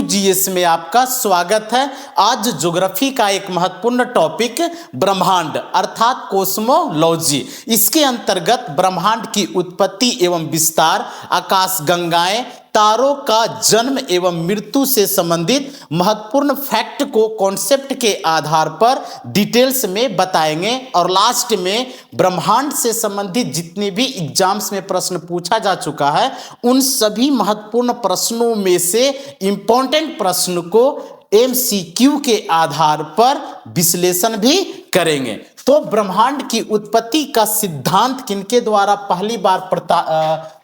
GS में आपका स्वागत है। आज ज्योग्राफी का एक महत्वपूर्ण टॉपिक ब्रह्मांड अर्थात कोस्मोलॉजी। इसके अंतर्गत ब्रह्मांड की उत्पत्ति एवं विस्तार, आकाशगंगाएं, तारों का जन्म एवं मृत्यु से संबंधित महत्वपूर्ण फैक्ट को कॉन्सेप्ट के आधार पर डिटेल्स में बताएंगे और लास्ट में ब्रह्मांड से संबंधित जितने भी एग्जाम्स में प्रश्न पूछा जा चुका है उन सभी महत्वपूर्ण प्रश्नों में से इंपॉर्टेंट प्रश्न को एमसीक्यू के आधार पर विश्लेषण भी करेंगे। तो ब्रह्मांड की उत्पत्ति का सिद्धांत किनके द्वारा पहली बार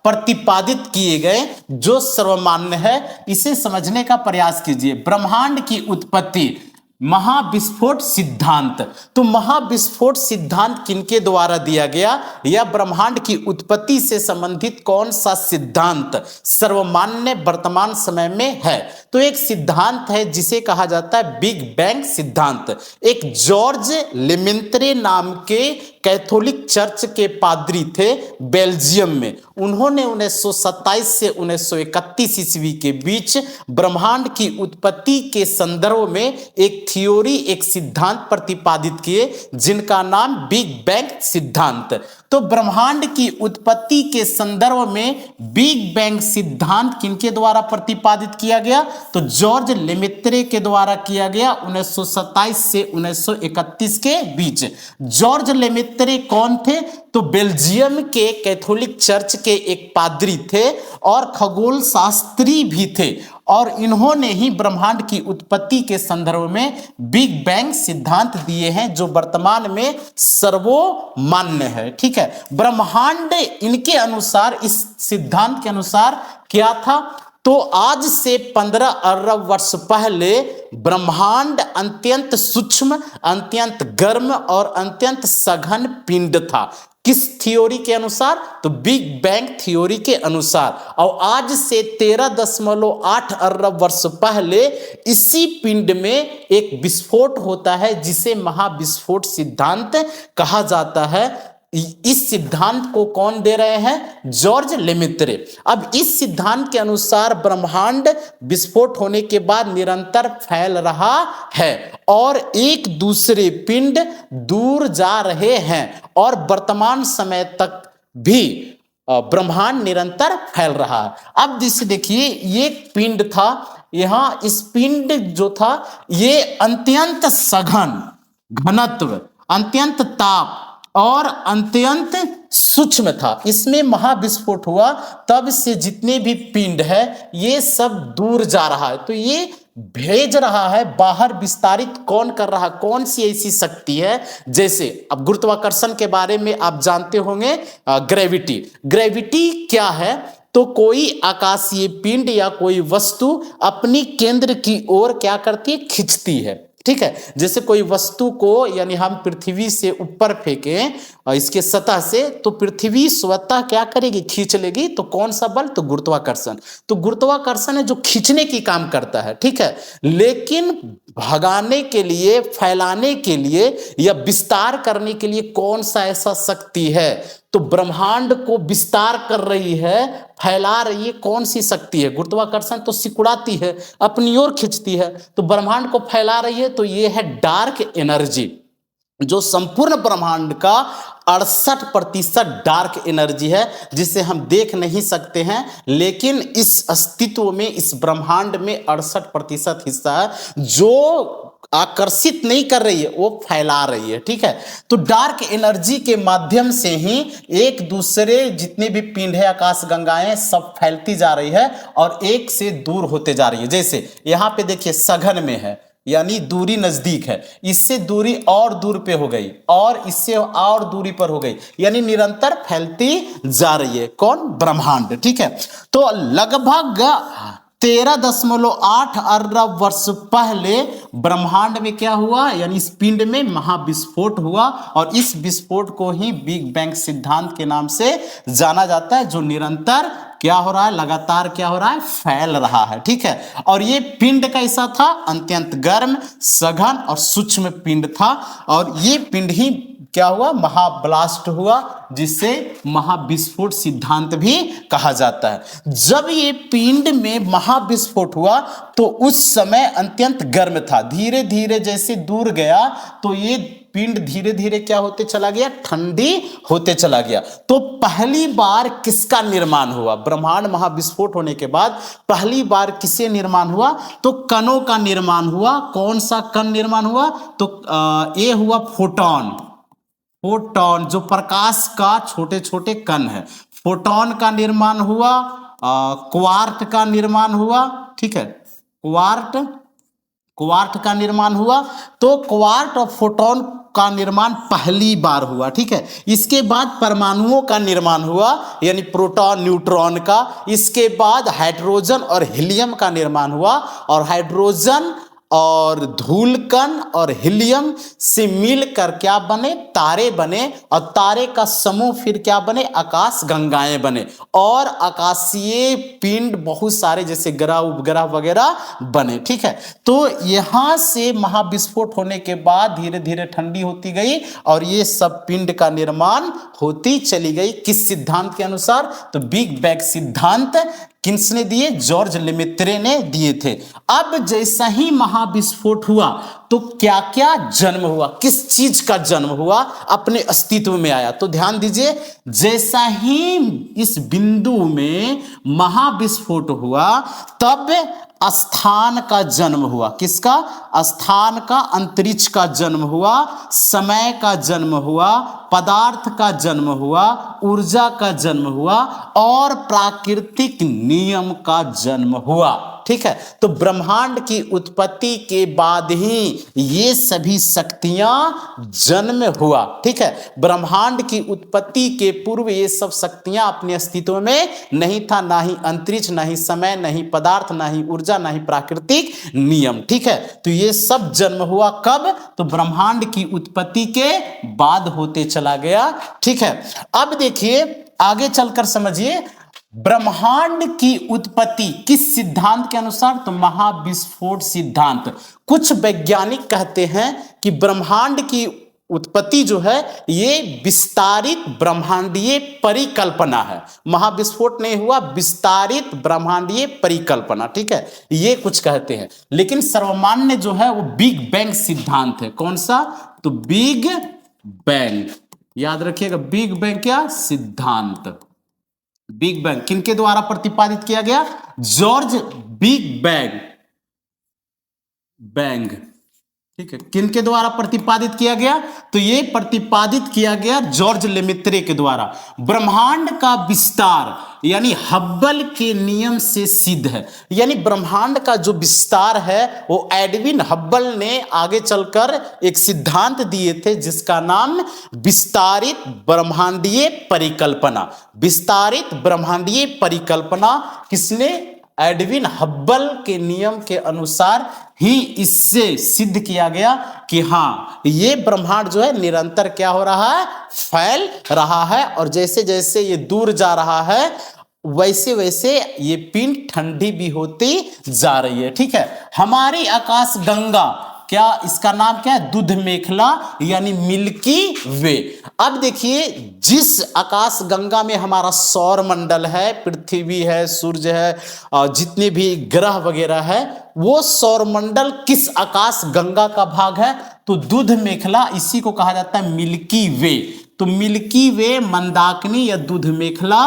प्रतिपादित किए गए जो सर्वमान्य है, इसे समझने का प्रयास कीजिए। ब्रह्मांड की उत्पत्ति महाविस्फोट सिद्धांत। तो महाविस्फोट सिद्धांत किनके द्वारा दिया गया या ब्रह्मांड की उत्पत्ति से संबंधित कौन सा सिद्धांत सर्वमान्य वर्तमान समय में है? तो एक सिद्धांत है जिसे कहा जाता है बिग बैंग सिद्धांत। एक जॉर्ज लेमेंत्रे नाम के कैथोलिक चर्च के पादरी थे बेल्जियम में। उन्होंने 1927 से 1931 ईस्वी के बीच ब्रह्मांड की उत्पत्ति के संदर्भ में एक थ्योरी, एक सिद्धांत प्रतिपादित किए जिनका नाम बिग बैंग सिद्धांत। तो ब्रह्मांड की उत्पत्ति के संदर्भ में बिग बैंग सिद्धांत किनके द्वारा प्रतिपादित किया गया? तो जॉर्ज लेमेत्रे के द्वारा किया गया 1927 से 1931 के बीच। जॉर्ज लेमेत्रे कौन थे? तो बेल्जियम के कैथोलिक चर्च के एक पादरी थे और खगोल शास्त्री भी थे और इन्होंने ही ब्रह्मांड की उत्पत्ति के संदर्भ में बिग बैंग सिद्धांत दिए हैं जो वर्तमान में सर्वमान्य है। ठीक है, ब्रह्मांड इनके अनुसार, इस सिद्धांत के अनुसार क्या था? तो आज से 15 अरब वर्ष पहले ब्रह्मांड अत्यंत सूक्ष्म, अत्यंत गर्म और अत्यंत सघन पिंड था। किस थ्योरी के अनुसार? तो बिग बैंग थ्योरी के अनुसार। और आज से 13.8 अरब वर्ष पहले इसी पिंड में एक विस्फोट होता है जिसे महाविस्फोट सिद्धांत कहा जाता है। इस सिद्धांत को कौन दे रहे हैं? George Lemaître. अब इस सिद्धांत के अनुसार ब्रह्मांड विस्फोट होने के बाद निरंतर फैल रहा है और एक दूसरे पिंड दूर जा रहे हैं और वर्तमान समय तक भी ब्रह्मांड निरंतर फैल रहा है। अब जिसे देखिए, ये पिंड था, यहां इस पिंड जो था ये अत्यंत सघन घनत्व, अत्यंत ताप और अत्यंत सूक्ष्म था। इसमें महाविस्फोट हुआ, तब से जितने भी पिंड है ये सब दूर जा रहा है। तो ये भेज रहा है बाहर, विस्तारित कौन कर रहा है? कौन सी ऐसी शक्ति है? जैसे अब गुरुत्वाकर्षण के बारे में आप जानते होंगे, ग्रेविटी। ग्रेविटी क्या है? तो कोई आकाशीय पिंड या कोई वस्तु अपनी केंद्र की ओर क्या करती है? खींचती है। ठीक है, जैसे कोई वस्तु को यानी हम पृथ्वी से ऊपर फेंकें इसके सतह से, तो पृथ्वी स्वतः क्या करेगी? खींच लेगी। तो कौन सा बल? तो गुरुत्वाकर्षण। तो गुरुत्वाकर्षण है जो खींचने की काम करता है। ठीक है, लेकिन भगाने के लिए, फैलाने के लिए या विस्तार करने के लिए कौन सा ऐसा शक्ति है? तो ब्रह्मांड को विस्तार कर रही है, फैला रही है, कौन सी शक्ति है? गुरुत्वाकर्षण तो सिकुड़ाती है, अपनी ओर खींचती है, तो ब्रह्मांड को फैला रही है। तो ये है डार्क एनर्जी, जो संपूर्ण ब्रह्मांड का 68% डार्क एनर्जी है जिसे हम देख नहीं सकते हैं, लेकिन इस अस्तित्व में, इस ब्रह्मांड में 68% हिस्सा है जो आकर्षित नहीं कर रही है, वो फैला रही है। ठीक है, तो डार्क एनर्जी के माध्यम से ही एक दूसरे जितने भी पिंड है, आकाशगंगाएं सब फैलती जा रही है और एक से दूर होते जा रही है। जैसे यहाँ पे देखिए सघन में है यानी दूरी नजदीक है, इससे दूरी और दूर पे हो गई और इससे और दूरी पर हो गई, यानी निरंतर फैलती जा रही है। कौन? ब्रह्मांड। ठीक है, तो लगभग 13.8 अरब वर्ष पहले ब्रह्मांड में क्या हुआ? यानी इस पिंड में महाविस्फोट हुआ और इस विस्फोट को ही बिग बैंग सिद्धांत के नाम से जाना जाता है, जो निरंतर क्या हो रहा है? लगातार क्या हो रहा है? फैल रहा है। ठीक है, और ये पिंड कैसा था? अत्यंत गर्म, सघन और सूक्ष्म पिंड था और ये पिंड ही क्या हुआ, महाब्लास्ट हुआ, जिसे महाविस्फोट सिद्धांत भी कहा जाता है। जब ये पिंड में महाविस्फोट हुआ तो उस समय अत्यंत गर्म था, धीरे धीरे जैसे दूर गया तो ये पिंड धीरे धीरे क्या होते चला गया, ठंडी होते चला गया। तो पहली बार किसका निर्माण हुआ, ब्रह्मांड महाविस्फोट होने के बाद पहली बार किसे निर्माण हुआ, तो कणों का निर्माण हुआ। कौन सा कण निर्माण हुआ, तो ये हुआ फोटॉन। फोटॉन जो प्रकाश का छोटे छोटे कण है, फोटॉन का निर्माण हुआ, क्वार्ट का निर्माण हुआ, ठीक है, क्वार्ट का निर्माण हुआ। तो क्वार्ट और फोटॉन का निर्माण पहली बार हुआ, ठीक है। इसके बाद परमाणुओं का निर्माण हुआ, यानी प्रोटॉन न्यूट्रॉन का। इसके बाद हाइड्रोजन और हीलियम का निर्माण हुआ, और हाइड्रोजन और धूलकण और हीलियम से मिलकर क्या बने, तारे बने, और तारे का समूह फिर क्या बने, आकाश गंगाएं बने, और आकाशीय पिंड बहुत सारे जैसे ग्रह उपग्रह वगैरह बने, ठीक है। तो यहां से महाविस्फोट होने के बाद धीरे धीरे ठंडी होती गई और ये सब पिंड का निर्माण होती चली गई। किस सिद्धांत के अनुसार, तो बिग बैंग सिद्धांत किसने दिए, जॉर्ज लेमेत्रे ने दिए थे। अब जैसा ही महाविस्फोट हुआ तो क्या क्या जन्म हुआ, किस चीज का जन्म हुआ, अपने अस्तित्व में आया। तो ध्यान दीजिए, जैसा ही इस बिंदु में महाविस्फोट हुआ तब स्थान का जन्म हुआ। किसका, स्थान का, अंतरिक्ष का जन्म हुआ, समय का जन्म हुआ, पदार्थ का जन्म हुआ, ऊर्जा का जन्म हुआ, और प्राकृतिक नियम का जन्म हुआ, ठीक है। तो ब्रह्मांड की उत्पत्ति के बाद ही ये सभी शक्तियां जन्म हुआ, ठीक है। ब्रह्मांड की उत्पत्ति के पूर्व ये सब शक्तियां अपने अस्तित्व में नहीं था, ना ही अंतरिक्ष, ना ही समय, ना ही पदार्थ, ना ही ऊर्जा, ना ही प्राकृतिक नियम, ठीक है। तो ये सब जन्म हुआ कब, तो ब्रह्मांड की उत्पत्ति के बाद होते चला गया, ठीक है। अब देखिए आगे चलकर समझिए, ब्रह्मांड की उत्पत्ति किस सिद्धांत के अनुसार, तो महाविस्फोट सिद्धांत। कुछ वैज्ञानिक कहते हैं कि ब्रह्मांड की उत्पत्ति जो है ये विस्तारित ब्रह्मांडीय परिकल्पना है। महाविस्फोट नहीं हुआ, विस्तारित ब्रह्मांडीय परिकल्पना, ठीक है, ये कुछ कहते हैं। लेकिन सर्वमान्य जो है वो बिग बैंग सिद्धांत है। कौन सा, तो बिग बैंग, याद रखिएगा, बिग बैंग क्या सिद्धांत। बिग बैंग किनके द्वारा प्रतिपादित किया गया, जॉर्ज बिग बैंग, ठीक है, किनके द्वारा प्रतिपादित किया गया, तो ये प्रतिपादित किया गया जॉर्ज लेमेत्रे के द्वारा। ब्रह्मांड का विस्तार यानी हब्बल के नियम से सिद्ध है, यानी ब्रह्मांड का जो विस्तार है वो एडविन हब्बल ने आगे चलकर एक सिद्धांत दिए थे जिसका नाम विस्तारित ब्रह्मांडीय परिकल्पना। विस्तारित ब्रह्मांडीय परिकल्पना किसने, एडविन हब्बल के नियम के अनुसार ही इससे सिद्ध किया गया कि हाँ ये ब्रह्मांड जो है निरंतर क्या हो रहा है, फैल रहा है, और जैसे जैसे ये दूर जा रहा है वैसे वैसे ये पिंड ठंडी भी होती जा रही है, ठीक है। हमारी आकाश गंगा, क्या इसका नाम क्या है, दूध मेखला यानी मिल्की वे। अब देखिए जिस आकाश गंगा में हमारा सौर मंडल है, पृथ्वी है, सूर्य है, और जितने भी ग्रह वगैरह है, वो सौर मंडल किस आकाश गंगा का भाग है, तो दूध मेखला, इसी को कहा जाता है मिल्की वे। तो मिल्की वे मंदाकिनी या दूध मेखला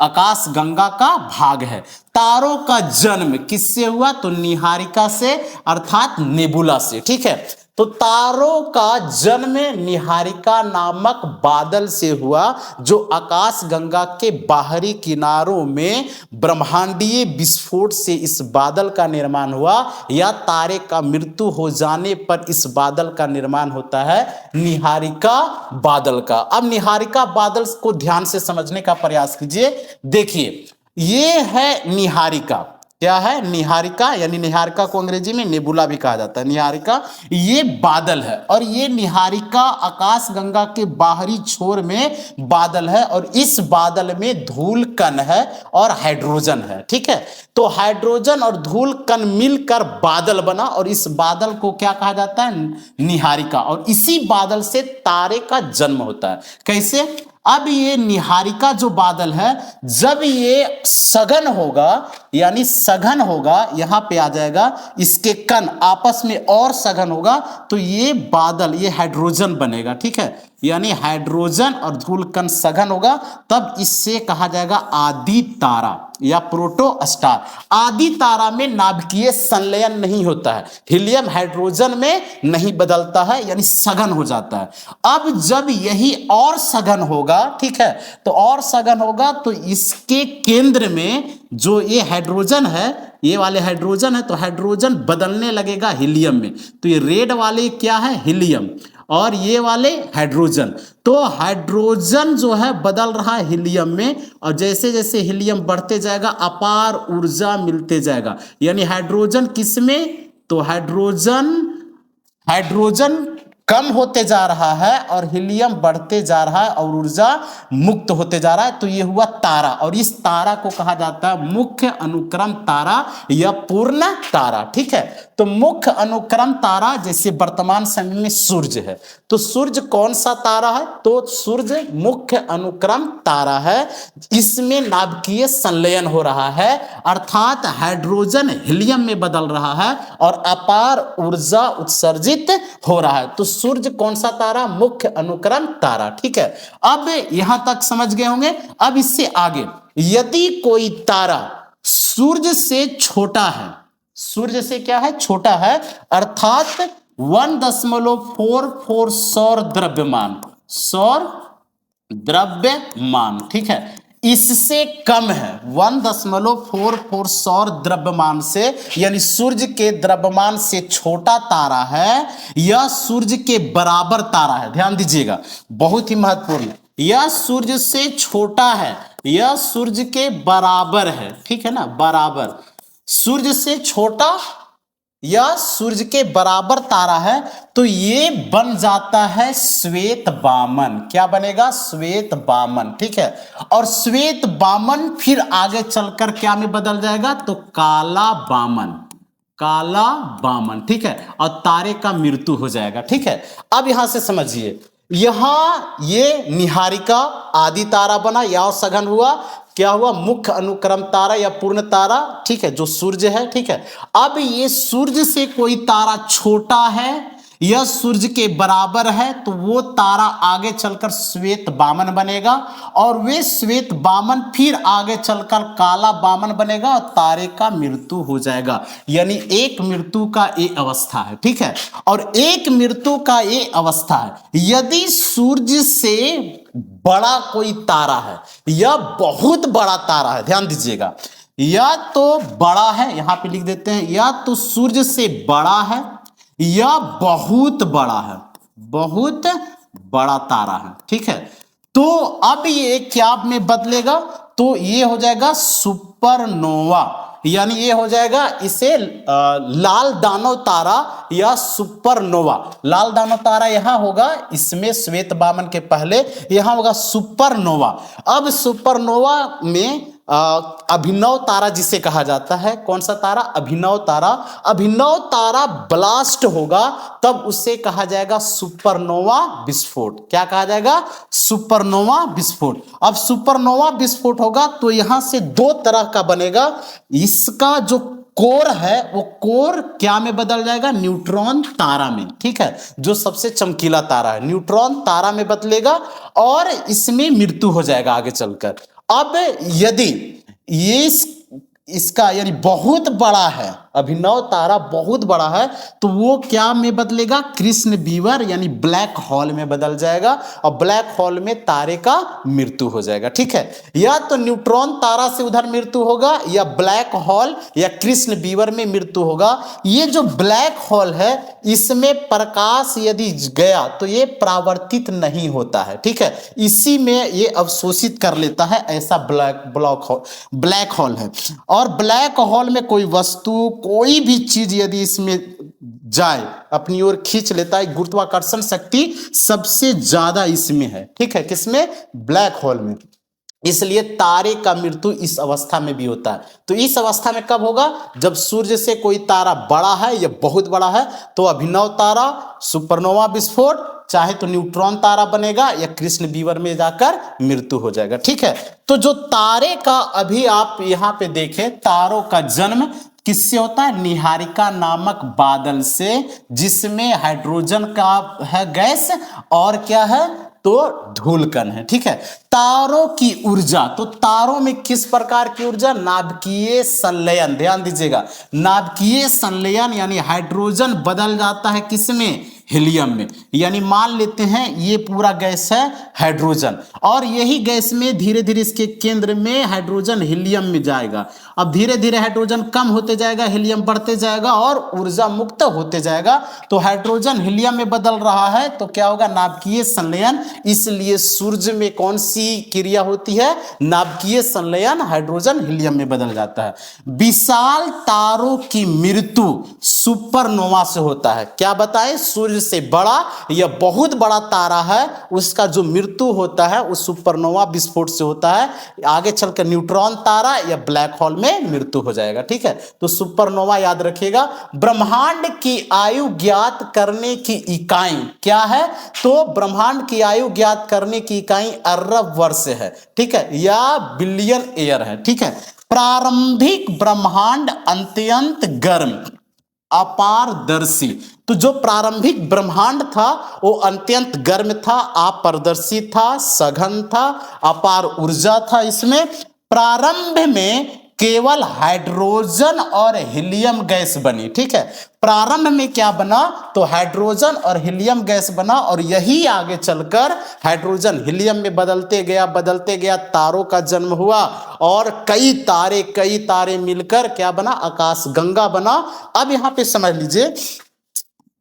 आकाश गंगा का भाग है। तारों का जन्म किससे हुआ, तो निहारिका से अर्थात नेबुला से, ठीक है। तो तारों का जन्म निहारिका नामक बादल से हुआ जो आकाश गंगा के बाहरी किनारों में ब्रह्मांडीय विस्फोट से इस बादल का निर्माण हुआ, या तारे का मृत्यु हो जाने पर इस बादल का निर्माण होता है निहारिका बादल का। अब निहारिका बादल को ध्यान से समझने का प्रयास कीजिए। देखिए ये है निहारिका, क्या है? निहारिका, यानी निहारिका को अंग्रेजी में नेबुला भी कहा जाता है। निहारिका ये बादल है, और ये निहारिका आकाशगंगा के बाहरी छोर में बादल है, और इस बादल में धूल कण है और हाइड्रोजन है। ठीक है, तो हाइड्रोजन और धूल कण मिलकर बादल बना, और इस बादल को क्या कहा जाता है? निहारिका। और इसी बादल से तारे का जन्म होता है। कैसे? अब ये निहारिका जो बादल है, जब ये सघन होगा, यानी सघन होगा, यहां पे आ जाएगा, इसके कण आपस में और सघन होगा, तो ये बादल, ये हाइड्रोजन बनेगा। ठीक है, यानी हाइड्रोजन और धूल कण सघन होगा, तब इससे कहा जाएगा आदि तारा या प्रोटो स्टार। आदि तारा में नाभिकीय संलयन नहीं होता है, हीलियम हाइड्रोजन में नहीं बदलता है, यानी सघन हो जाता है। अब जब यही और सघन होगा, ठीक है, तो और सघन होगा, तो इसके केंद्र में जो ये हाइड्रोजन है, ये वाले हाइड्रोजन है, तो हाइड्रोजन बदलने लगेगा हीलियम में। तो ये रेड वाले क्या है? हीलियम, और ये वाले हाइड्रोजन। तो हाइड्रोजन जो है बदल रहा है हीलियम में, और जैसे जैसे हीलियम बढ़ते जाएगा अपार ऊर्जा मिलते जाएगा। यानी हाइड्रोजन किसमें? तो हाइड्रोजन कम होते जा रहा है और हीलियम बढ़ते जा रहा है और ऊर्जा मुक्त होते जा रहा है। तो ये हुआ तारा, और इस तारा को कहा जाता है मुख्य अनुक्रम तारा या पूर्ण तारा। ठीक है, तो मुख्य अनुक्रम तारा जैसे वर्तमान समय में सूर्य है, तो सूर्य कौन सा तारा है? तो सूर्य मुख्य अनुक्रम तारा है। इसमें नाभिकीय संलयन हो रहा है, अर्थात हाइड्रोजन हीलियम में बदल रहा है और अपार ऊर्जा उत्सर्जित हो रहा है। तो सूर्य कौन सा तारा? मुख्य अनुक्रम तारा। ठीक है, अब यहां तक समझ गए होंगे। अब इससे आगे, यदि कोई तारा सूर्य से छोटा है, सूर्य से क्या है? छोटा है, अर्थात 1.44 सौर द्रव्यमान, सौर द्रव्यमान, ठीक है, इससे कम है 1.44 सौर द्रव्यमान से, यानी सूर्य के द्रव्यमान से छोटा तारा है, यह सूर्य के बराबर तारा है। ध्यान दीजिएगा, बहुत ही महत्वपूर्ण, यह सूर्य से छोटा है, यह सूर्य के बराबर है। ठीक है ना, बराबर, सूर्य से छोटा या सूर्य के बराबर तारा है, तो ये बन जाता है श्वेत बामन। क्या बनेगा? श्वेत बामन। ठीक है, और श्वेत बामन फिर आगे चलकर क्या में बदल जाएगा? तो काला बामन, काला बामन। ठीक है, और तारे का मृत्यु हो जाएगा। ठीक है, अब यहां से समझिए, यहां ये निहारिका आदि तारा बना, या सघन हुआ, क्या हुआ? मुख्य अनुक्रम तारा या पूर्ण तारा। ठीक है, जो सूर्य है। ठीक है, अब ये सूर्य से कोई तारा छोटा है, यह सूर्य के बराबर है, तो वो तारा आगे चलकर श्वेत बामन बनेगा, और वे श्वेत बामन फिर आगे चलकर काला बामन बनेगा, और तारे का मृत्यु हो जाएगा। यानी एक मृत्यु का ये अवस्था है। ठीक है, और एक मृत्यु का ये अवस्था है, यदि सूर्य से बड़ा कोई तारा है, यह बहुत बड़ा तारा है, ध्यान दीजिएगा, या तो बड़ा है, यहां पे लिख देते हैं, या तो सूर्य से बड़ा है या बहुत बड़ा है, बहुत बड़ा तारा है। ठीक है, तो अब ये क्या में बदलेगा? तो ये हो जाएगा सुपरनोवा, यानी ये हो जाएगा, इसे लाल दानव तारा या सुपरनोवा। लाल दानव तारा यहां होगा, इसमें श्वेत बामन के पहले यहां होगा सुपरनोवा। अब सुपरनोवा में अभिनव तारा जिसे कहा जाता है, कौन सा तारा? अभिनव तारा। अभिनव तारा ब्लास्ट होगा, तब उसे कहा जाएगा सुपरनोवा विस्फोट। क्या कहा जाएगा? सुपरनोवा विस्फोट। अब सुपरनोवा विस्फोट होगा तो यहां से दो तरह का बनेगा, इसका जो कोर है वो कोर क्या में बदल जाएगा? न्यूट्रॉन तारा में। ठीक है, जो सबसे चमकीला तारा है, न्यूट्रॉन तारा में बदलेगा, और इसमें मृत्यु हो जाएगा आगे चलकर। अब यदि ये इसका यानी बहुत बड़ा है, अभिनव तारा बहुत बड़ा है तो वो क्या में बदलेगा, कृष्ण बीवर यानी ब्लैक होल में बदल जाएगा और ब्लैक होल में तारे का मृत्यु हो जाएगा। ठीक है, या तो न्यूट्रॉन तारा से उधर मृत्यु होगा या ब्लैक होल या कृष्ण बीवर में मृत्यु होगा। ये जो ब्लैक होल है इसमें प्रकाश यदि गया तो ये परावर्तित नहीं होता है। ठीक है, इसी में ये अवशोषित कर लेता है, ऐसा ब्लैक होल है। और ब्लैक होल में कोई वस्तु कोई भी चीज यदि इसमें जाए अपनी ओर खींच लेता है, गुरुत्वाकर्षण शक्ति सबसे ज्यादा इसमें है। ठीक है, किसमें, ब्लैक होल में। इसलिए तारे का मृत्यु इस अवस्था में भी होता है। तो इस अवस्था में कब होगा, जब सूर्य से कोई तारा बड़ा है या बहुत बड़ा है तो अभिनव तारा, सुपरनोवा विस्फोट, चाहे तो न्यूट्रॉन तारा बनेगा या कृष्ण बीवर में जाकर मृत्यु हो जाएगा। ठीक है, तो जो तारे का अभी आप यहां पे देखें, तारों का जन्म किससे होता है, निहारिका नामक बादल से, जिसमें हाइड्रोजन का है गैस और क्या है तो धूलकण है। ठीक है, तारों की ऊर्जा, तो तारों में किस प्रकार की ऊर्जा, नाभिकीय संलयन, ध्यान दीजिएगा, नाभिकीय संलयन यानी हाइड्रोजन बदल जाता है किसमें, हीलियम में। यानी मान लेते हैं ये पूरा गैस है हाइड्रोजन और यही गैस में धीरे धीरे इसके केंद्र में हाइड्रोजन हीलियम में जाएगा। अब धीरे धीरे हाइड्रोजन कम होते जाएगा, हीलियम बढ़ते जाएगा और ऊर्जा मुक्त होते जाएगा। तो हाइड्रोजन हीलियम में बदल रहा है तो क्या होगा, नाभिकीय संलयन। इसलिए सूर्य में कौन सी क्रिया होती है, नाभिकीय संलयन, हाइड्रोजन हीलियम में बदल जाता है। विशाल तारों की मृत्यु सुपरनोवा से होता है। क्या बताएं, सूर्य से बड़ा या बहुत बड़ा तारा है उसका जो मृत्यु होता है वो सुपरनोवा विस्फोट से होता है। आगे चलकर न्यूट्रॉन तारा या ब्लैक होल में मृत्यु हो जाएगा। ठीक है, तो सुपरनोवा याद रखिएगा। ब्रह्मांड की आयु ज्ञात करने की इकाई क्या है, तो ब्रह्मांड की आयु ज्ञात करने की इकाई अरब वर्ष है। ठीक है, या बिलियन ईयर है। ठीक है, प्रारंभिक ब्रह्मांड अत्यंत गर्म, अपारदर्शी। तो जो प्रारंभिक ब्रह्मांड था वो अत्यंत गर्म था, अपारदर्शी था, सघन था, अपार ऊर्जा था। इसमें प्रारंभ में केवल हाइड्रोजन और हीलियम गैस बनी। ठीक है, प्रारंभ में क्या बना, तो हाइड्रोजन और हीलियम गैस बना और यही आगे चलकर हाइड्रोजन हीलियम में बदलते गया तारों का जन्म हुआ और कई तारे मिलकर क्या बना, आकाश गंगा बना। अब यहां पे समझ लीजिए,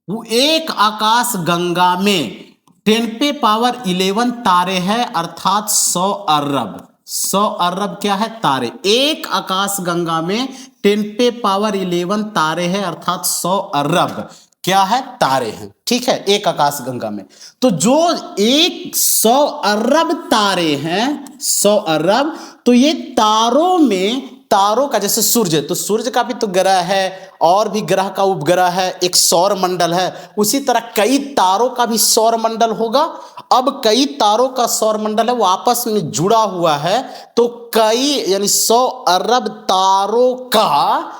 वो एक आकाश गंगा में 10⁻11 तारे हैं, अर्थात 100 अरब क्या है, तारे। एक आकाश गंगा में 10⁻11 तारे हैं, अर्थात 100 अरब क्या है, तारे हैं। ठीक है, एक आकाश गंगा में। तो जो 100 अरब तारे हैं, 100 अरब, तो ये तारों में, तारों का जैसे सूर्य, तो सूर्य का भी तो ग्रह है और भी ग्रह का उपग्रह है, एक सौर मंडल है, उसी तरह कई तारों का भी सौर मंडल होगा। अब कई तारों का सौर मंडल है वो आपस में जुड़ा हुआ है, तो कई यानी 100 अरब तारों का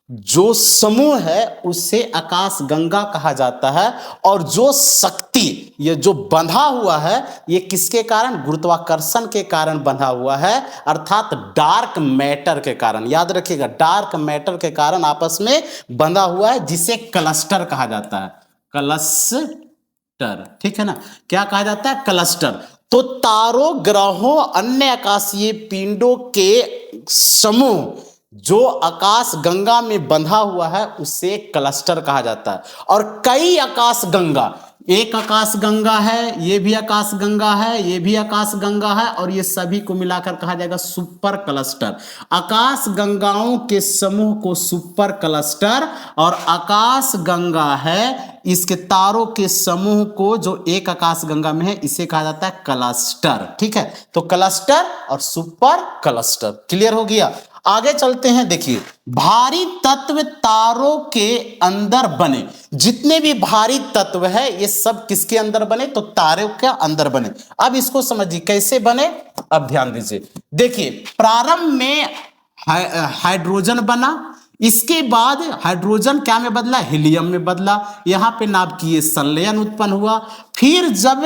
जो समूह है उसे आकाश गंगा कहा जाता है। और जो शक्ति, ये जो बंधा हुआ है, ये किसके कारण, गुरुत्वाकर्षण के कारण बंधा हुआ है, अर्थात डार्क मैटर के कारण। याद रखिएगा, डार्क मैटर के कारण आपस में बंधा हुआ है, जिसे क्लस्टर कहा जाता है, क्लस्टर। ठीक है ना, क्या कहा जाता है, क्लस्टर। तो तारों, ग्रहों, अन्य आकाशीय पिंडों के समूह जो आकाश गंगा में बंधा हुआ है उसे क्लस्टर कहा जाता है। और कई आकाश गंगा, एक आकाश गंगा है, ये भी आकाश गंगा है, ये भी आकाश गंगा है, और ये सभी को मिलाकर कहा जाएगा सुपर क्लस्टर। आकाश गंगाओं के समूह को सुपर क्लस्टर, और आकाश गंगा है इसके तारों के समूह को जो एक आकाश गंगा में है इसे कहा जाता है क्लस्टर। ठीक है, तो क्लस्टर और सुपर क्लस्टर क्लियर हो गया। आगे चलते हैं, देखिए, भारी तत्व तारों के अंदर बने। जितने भी भारी तत्व है ये सब किसके अंदर बने, तो तारों के अंदर बने। अब इसको समझिए कैसे बने, अब ध्यान दीजिए। देखिए, प्रारंभ में हाइड्रोजन बना, इसके बाद हाइड्रोजन क्या में बदला, हीलियम में बदला। यहां पे नाभिकीय संलयन उत्पन्न हुआ। फिर जब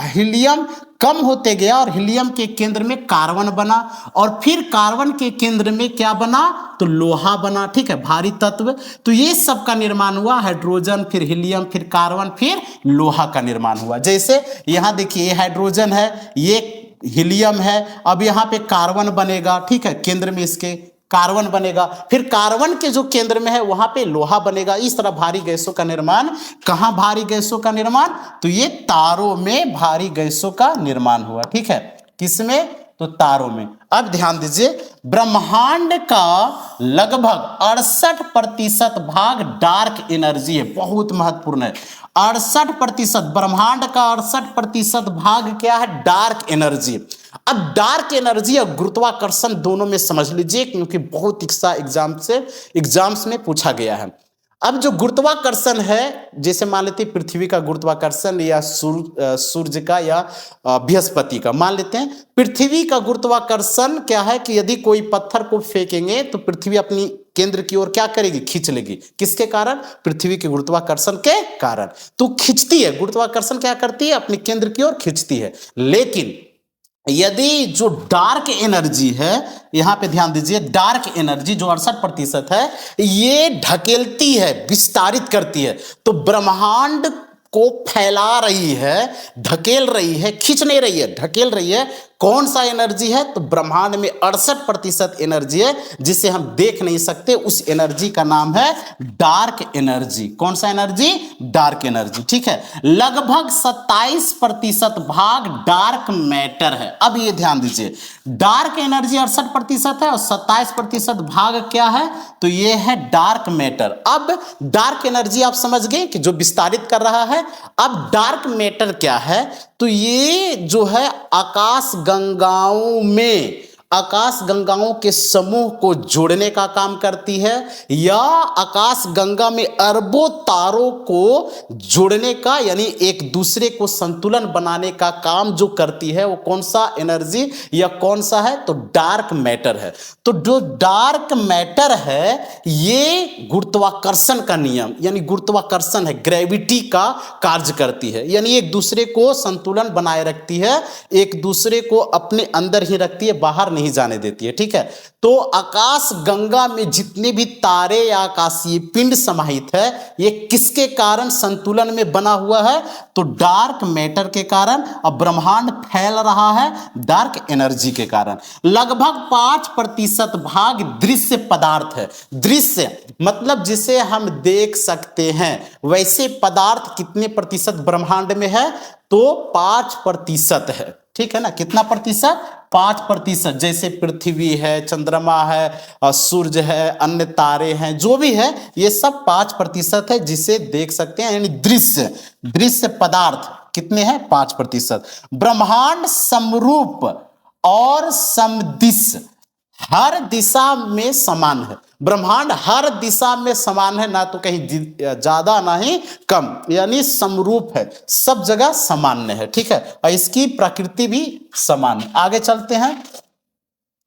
हीलियम कम होते गया और हीलियम के केंद्र में कार्बन बना और फिर कार्बन के केंद्र में क्या बना, तो लोहा बना। ठीक है, भारी तत्व। तो ये सब का निर्माण हुआ, हाइड्रोजन, फिर हीलियम, फिर कार्बन, फिर लोहा का निर्माण हुआ। जैसे यहां देखिए ये हाइड्रोजन है, ये हीलियम है, अब यहां पे कार्बन बनेगा। ठीक है, केंद्र में इसके कार्बन बनेगा, फिर कार्बन के जो केंद्र में है वहां पे लोहा बनेगा। इस तरह भारी गैसों का निर्माण, कहां भारी गैसों का निर्माण, तो ये तारों में भारी गैसों का निर्माण हुआ। ठीक है, किसमें, तो तारों में। अब ध्यान दीजिए, ब्रह्मांड का लगभग 68% भाग डार्क एनर्जी है, बहुत महत्वपूर्ण है। 68%, ब्रह्मांड का 68% भाग क्या है, डार्क एनर्जी। अब डार्क एनर्जी और गुरुत्वाकर्षण दोनों में समझ लीजिए, क्योंकि बहुत इक्सा एग्जाम्स में पूछा गया है। अब जो गुरुत्वाकर्षण है, जैसे मान लेते हैं पृथ्वी का गुरुत्वाकर्षण या सूर्य का या बृहस्पति का, मान लेते हैं पृथ्वी का गुरुत्वाकर्षण क्या है कि यदि कोई पत्थर को फेंकेंगे तो पृथ्वी अपनी केंद्र की ओर क्या करेगी, खींच लेगी। किसके कारण, पृथ्वी के गुरुत्वाकर्षण के कारण। तो खींचती है, गुरुत्वाकर्षण क्या करती है, अपने केंद्र की ओर खींचती है। लेकिन यदि जो डार्क एनर्जी है, यहां पे ध्यान दीजिए, डार्क एनर्जी जो 68% है, ये ढकेलती है, विस्तारित करती है। तो ब्रह्मांड को फैला रही है, ढकेल रही है, खींच नहीं रही है, ढकेल रही है। कौन सा एनर्जी है, तो ब्रह्मांड में 68% एनर्जी है जिसे हम देख नहीं सकते। उस एनर्जी का नाम है डार्क एनर्जी। कौन सा एनर्जी, डार्क एनर्जी। ठीक है, लगभग 27% भाग डार्क मैटर है। अब ये ध्यान दीजिए, डार्क एनर्जी 68% है और 27% भाग क्या है, तो ये है डार्क मैटर। अब डार्क एनर्जी आप समझ गए कि जो विस्तारित कर रहा है। अब डार्क मैटर क्या है, तो ये जो है आकाश गंगाओं के समूह को जोड़ने का काम करती है, या आकाश गंगा में अरबों तारों को जोड़ने का, यानी एक दूसरे को संतुलन बनाने का काम जो करती है, वो कौन सा एनर्जी या कौन सा है, तो डार्क मैटर है। तो जो डार्क मैटर है, ये गुरुत्वाकर्षण का नियम, यानी गुरुत्वाकर्षण है, ग्रेविटी का कार्य करती है, यानी एक दूसरे को संतुलन बनाए रखती है, एक दूसरे को अपने अंदर ही रखती है, बाहर नहीं जाने देती है। ठीक है, तो आकाश गंगा में जितने भी तारे या आकाशीय पिंड समाहित है, ये किसके कारण संतुलन में बना हुआ है, तो डार्क मैटर के कारण। अब ब्रह्मांड फैल रहा है डार्क एनर्जी के कारण। लगभग 5% भाग दृश्य पदार्थ है। दृश्य मतलब जिसे हम देख सकते हैं, वैसे पदार्थ कितने प्रतिशत ब्रह्मांड में है, तो 5% है। ठीक है ना, कितना प्रतिशत, 5%। जैसे पृथ्वी है, चंद्रमा है, सूर्य है, अन्य तारे हैं, जो भी है, ये सब 5% है जिसे देख सकते हैं, यानी दृश्य पदार्थ कितने हैं, 5%। ब्रह्मांड समरूप और समदिश, हर दिशा में समान है। ब्रह्मांड हर दिशा में समान है, ना तो कहीं ज्यादा ना ही कम, यानी समरूप है, सब जगह सामान्य है। ठीक है, और इसकी प्रकृति भी समान है। आगे चलते हैं,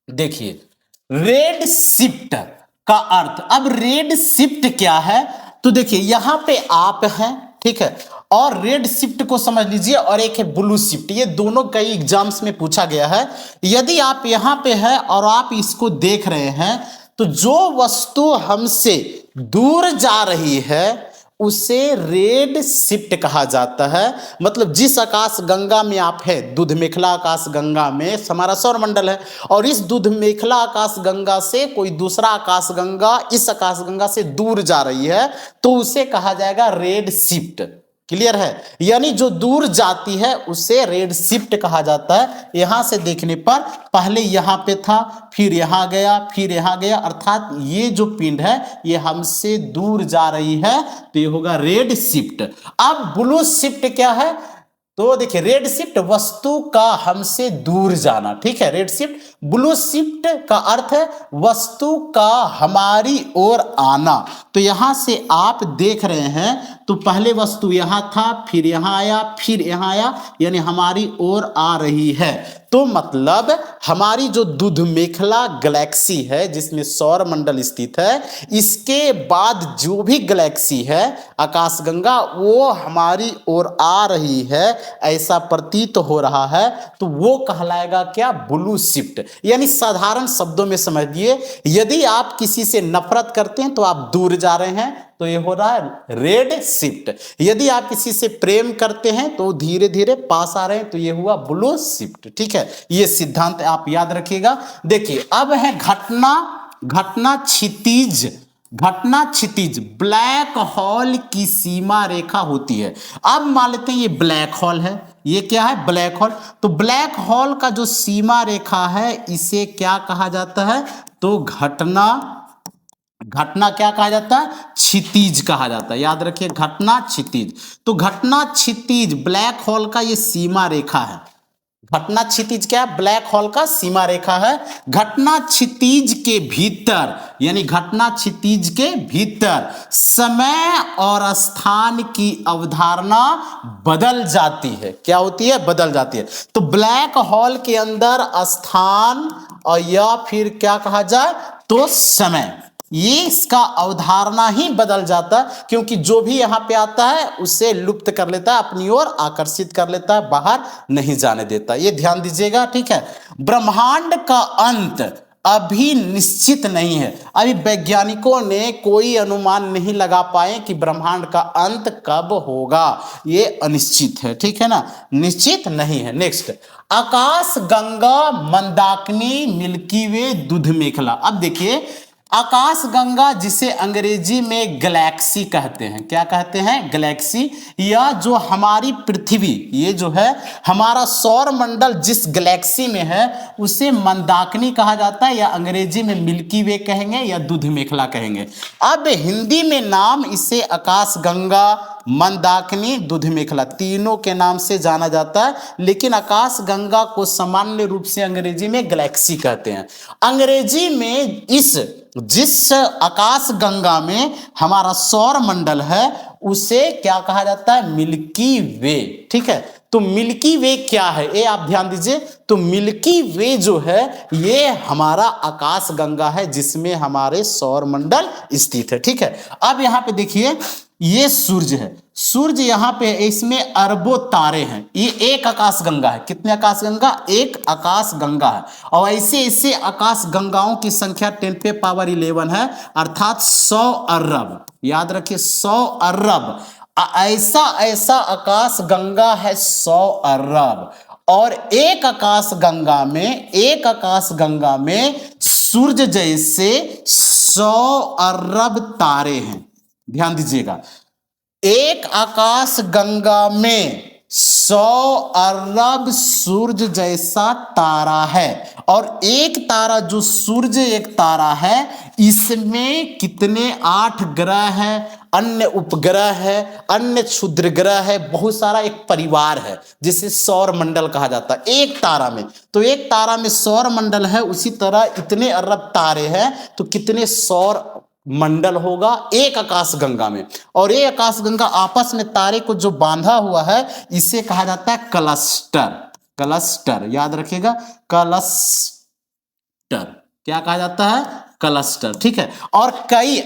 देखिए रेड शिफ्ट का अर्थ। अब रेड शिफ्ट क्या है, तो देखिए यहां पे आप हैं, ठीक है, और रेड शिफ्ट को समझ लीजिए, और एक है ब्लू शिफ्ट। ये दोनों कई एग्जाम्स में पूछा गया है। यदि आप यहां पे हैं और आप इसको देख रहे हैं, तो जो वस्तु हमसे दूर जा रही है उसे रेड शिफ्ट कहा जाता है। मतलब जिस आकाश गंगा में आप है, दूध मेखला आकाश गंगा में हमारा सौर मंडल है, और इस दूध मेखला आकाश गंगा से कोई दूसरा आकाश गंगा इस आकाश गंगा से दूर जा रही है, तो उसे कहा जाएगा रेड शिफ्ट। क्लियर है, यानी जो दूर जाती है उसे रेड शिफ्ट कहा जाता है। यहां से देखने पर पहले यहां पे था, फिर यहां गया, फिर यहां गया, अर्थात ये जो पिंड है ये हमसे दूर जा रही है, तो ये होगा रेड शिफ्ट। अब ब्लू शिफ्ट क्या है, तो देखिए रेड शिफ्ट वस्तु का हमसे दूर जाना। ठीक है, रेड शिफ्ट। ब्लू शिफ्ट का अर्थ है वस्तु का हमारी ओर आना। तो यहां से आप देख रहे हैं तो पहले वस्तु यहां था, फिर यहां आया, फिर यहां आया, यानी हमारी ओर आ रही है। तो मतलब हमारी जो दूध मेखला गैलेक्सी है जिसमें सौर मंडल स्थित है, इसके बाद जो भी गैलेक्सी है आकाशगंगा वो हमारी ओर आ रही है, ऐसा प्रतीत हो रहा है, तो वो कहलाएगा क्या? Blue shift. यानी साधारण शब्दों में समझिए, यदि आप किसी से नफरत करते हैं तो आप दूर जा रहे हैं, तो ये हो रहा है रेड शिफ्ट। यदि आप किसी से प्रेम करते हैं तो धीरे धीरे पास आ रहे हैं, तो ये हुआ ब्लू शिफ्ट। ठीक है, ये सिद्धांत आप याद रखिएगा। देखिए अब है घटना क्षितिज। घटना क्षितिज ब्लैक होल की सीमा रेखा होती है। अब मान लेते हैं ये ब्लैक होल है, ये क्या है? Black hole. तो ब्लैक होल का जो सीमा रेखा है इसे क्या कहा जाता है? तो घटना क्या कहा जाता है? क्षितिज कहा जाता है। याद रखिए, घटना क्षितिज। तो घटना क्षितिज ब्लैक होल का ये सीमा रेखा है। घटना क्षितिज क्या है? ब्लैक होल का सीमा रेखा है। घटना क्षितिज के भीतर, यानी घटना क्षितिज के भीतर समय और स्थान की अवधारणा बदल जाती है। क्या होती है? बदल जाती है। तो ब्लैक होल के अंदर स्थान और या फिर क्या कहा जाए तो समय, ये इसका अवधारणा ही बदल जाता है, क्योंकि जो भी यहां पे आता है उसे लुप्त कर लेता है, अपनी ओर आकर्षित कर लेता है, बाहर नहीं जाने देता। ये ध्यान दीजिएगा। ठीक है, ब्रह्मांड का अंत अभी निश्चित नहीं है। अभी वैज्ञानिकों ने कोई अनुमान नहीं लगा पाए कि ब्रह्मांड का अंत कब होगा, ये अनिश्चित है। ठीक है ना, निश्चित नहीं है। नेक्स्ट, आकाश गंगा, मंदाकिनी, मिल्की वे, दूध मेखला। अब देखिए, आकाश गंगा जिसे अंग्रेजी में गैलेक्सी कहते हैं, क्या कहते हैं? गैलेक्सी। या जो हमारी पृथ्वी, ये जो है हमारा सौर मंडल जिस गैलेक्सी में है उसे मंदाकिनी कहा जाता है, या अंग्रेजी में मिल्की वे कहेंगे, या दूध मेखला कहेंगे। अब हिंदी में नाम इसे आकाश गंगा, मंदाकिनी, दूध मेखला तीनों के नाम से जाना जाता है, लेकिन आकाश गंगा को सामान्य रूप से अंग्रेजी में गैलेक्सी कहते हैं। अंग्रेजी में जिस आकाश गंगा में हमारा सौर मंडल है उसे क्या कहा जाता है? मिल्की वे। ठीक है, तो मिल्की वे क्या है ये आप ध्यान दीजिए। तो मिल्की वे जो है ये हमारा आकाश गंगा है जिसमें हमारे सौर मंडल स्थित है। ठीक है, अब यहां पे देखिए, ये सूर्य है, सूर्य यहाँ पे है, इसमें अरबों तारे हैं। ये एक आकाश गंगा है। कितने आकाश गंगा? एक आकाश गंगा है। और ऐसे ऐसे आकाश गंगाओं की संख्या 10⁻11 है, अर्थात 100 अरब। याद रखिए, 100 अरब। ऐसा आकाश गंगा है 100 अरब। और एक आकाश गंगा में सूर्य जैसे 100 अरब तारे हैं। ध्यान दीजिएगा, एक आकाश गंगा में 100 अरब सूर्य जैसा तारा है। और एक तारा जो सूर्य एक तारा है, इसमें कितने 8 ग्रह हैं, अन्य उपग्रह है, अन्य क्षुद्र ग्रह है, बहुत सारा एक परिवार है जिसे सौर मंडल कहा जाता है एक तारा में। तो एक तारा में सौर मंडल है, उसी तरह इतने अरब तारे हैं, तो कितने सौर मंडल होगा एक आकाश गंगा में। और ये आकाश गंगा आपस में तारे को जो बांधा हुआ है इसे कहा जाता है क्लस्टर। क्लस्टर याद रखिएगा, क्लस्टर क्या कहा जाता है? क्लस्टर। ठीक है, और कई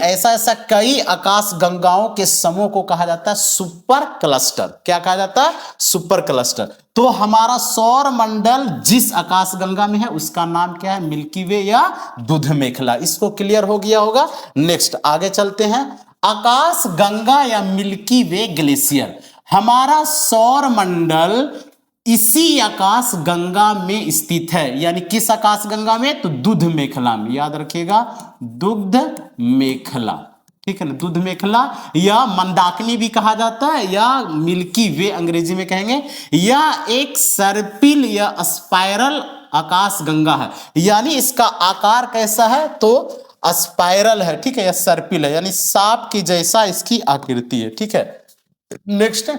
आकाश गंगाओं के समूह को कहा जाता है सुपर क्लस्टर। क्या कहा जाता है? Super cluster. तो हमारा सौर मंडल जिस आकाश गंगा में है उसका नाम क्या है? मिल्की वे या दूध मेखला। इसको क्लियर हो गया होगा। नेक्स्ट आगे चलते हैं। आकाश गंगा या मिल्की वे ग्लेशियर। हमारा सौर मंडल इसी आकाश गंगा में स्थित है। यानी किस आकाश गंगा में? तो दूध मेखला में। याद रखिएगा, दूध मेखला। ठीक है ना, दूध मेखला या मंदाकिनी भी कहा जाता है, या मिल्की वे अंग्रेजी में कहेंगे। यह एक सर्पिल या स्पाइरल आकाश गंगा है। यानी इसका आकार कैसा है? तो स्पाइरल है। ठीक है, या सर्पिल है, यानी सांप की जैसा इसकी आकृति है। ठीक है, नेक्स्ट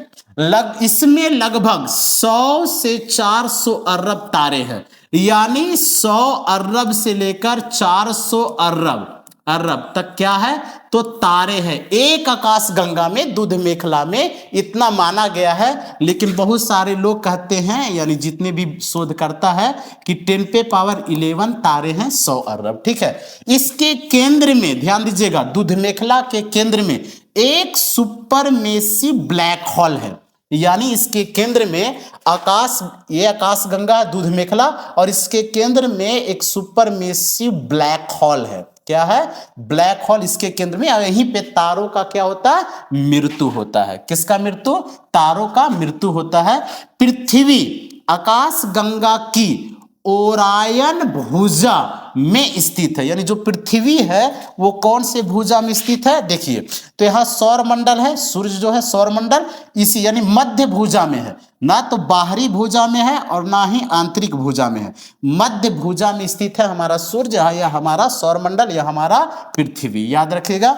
इसमें लगभग 100 से 400 अरब तारे हैं। यानी 100 अरब से लेकर 400 अरब अरब तक क्या है, तो तारे हैं। एक आकाश गंगा में, दूध मेखला में इतना माना गया है। लेकिन बहुत सारे लोग कहते हैं, यानी जितने भी शोधकर्ता है, कि 10⁻11 तारे हैं 100 अरब। ठीक है। इसके केंद्र में ध्यान दीजिएगा, दूध मेखला के केंद्र में एक सुपरमेसिव ब्लैक होल है। यानी इसके केंद्र में आकाश, ये आकाश गंगा दूध मेखला, और इसके केंद्र में एक सुपरमेसिव ब्लैक होल है। क्या है? ब्लैक होल इसके केंद्र में। यहीं पे तारों का क्या होता है? मृत्यु होता है। किसका मृत्यु? तारों का मृत्यु होता है। पृथ्वी आकाश गंगा की ओरायन भुजा में स्थित है। यानी जो पृथ्वी है वो कौन से भुजा में स्थित है? देखिए, तो यहां सौर मंडल है, सूर्य जो है सौर मंडल इसी यानी मध्य भुजा में है। ना तो बाहरी भुजा में है और ना ही आंतरिक भुजा में है, मध्य भुजा में स्थित है हमारा सूर्य, या हमारा सौर मंडल, या हमारा पृथ्वी। याद रखिएगा।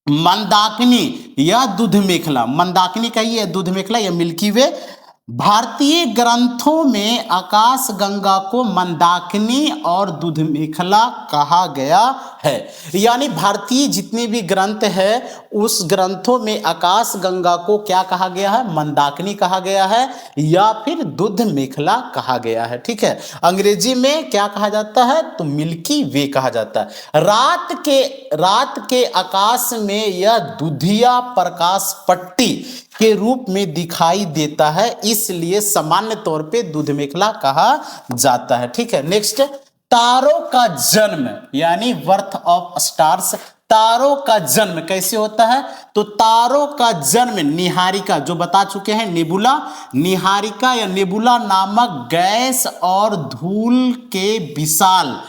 मंदाकिनी या दूध मेखला, मंदाकिनी का ये दूध मेखला या मिल्की वे। भारतीय ग्रंथों में आकाश गंगा को मंदाकिनी और दूध मेखला कहा गया है। यानी भारतीय जितने भी ग्रंथ है उस ग्रंथों में आकाश गंगा को क्या कहा गया है? मंदाकिनी कहा गया है या फिर दूध मेखला कहा गया है। ठीक है। अंग्रेजी में क्या कहा जाता है? तो मिल्की वे कहा जाता है। रात के आकाश में यह दुधिया प्रकाश पट्टी के रूप में दिखाई देता है, इसलिए सामान्य तौर पे दूध मेखला कहा जाता है। ठीक है। नेक्स्ट, तारों का जन्म यानी बर्थ ऑफ स्टार्स। तारों का जन्म कैसे होता है? तो तारों का जन्म निहारिका, जो बता चुके हैं नेबुला, निहारिका या नेबुला नामक गैस और धूल के विशाल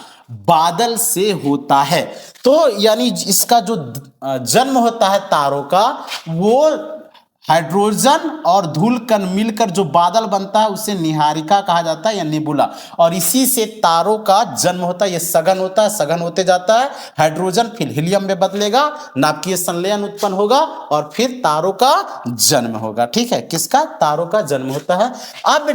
बादल से होता है। तो यानी इसका जो जन्म होता है तारों का, वो हाइड्रोजन और धूल कण मिलकर जो बादल बनता है उसे निहारिका कहा जाता है या नेबुला, और इसी से तारों का जन्म होता है। ये सघन होता है, सघन होते जाता है, हाइड्रोजन फिर हीलियम में बदलेगा, नाभिकीय संलयन उत्पन्न होगा और फिर तारों का जन्म होगा। ठीक है। किसका? तारों का जन्म होता है। अब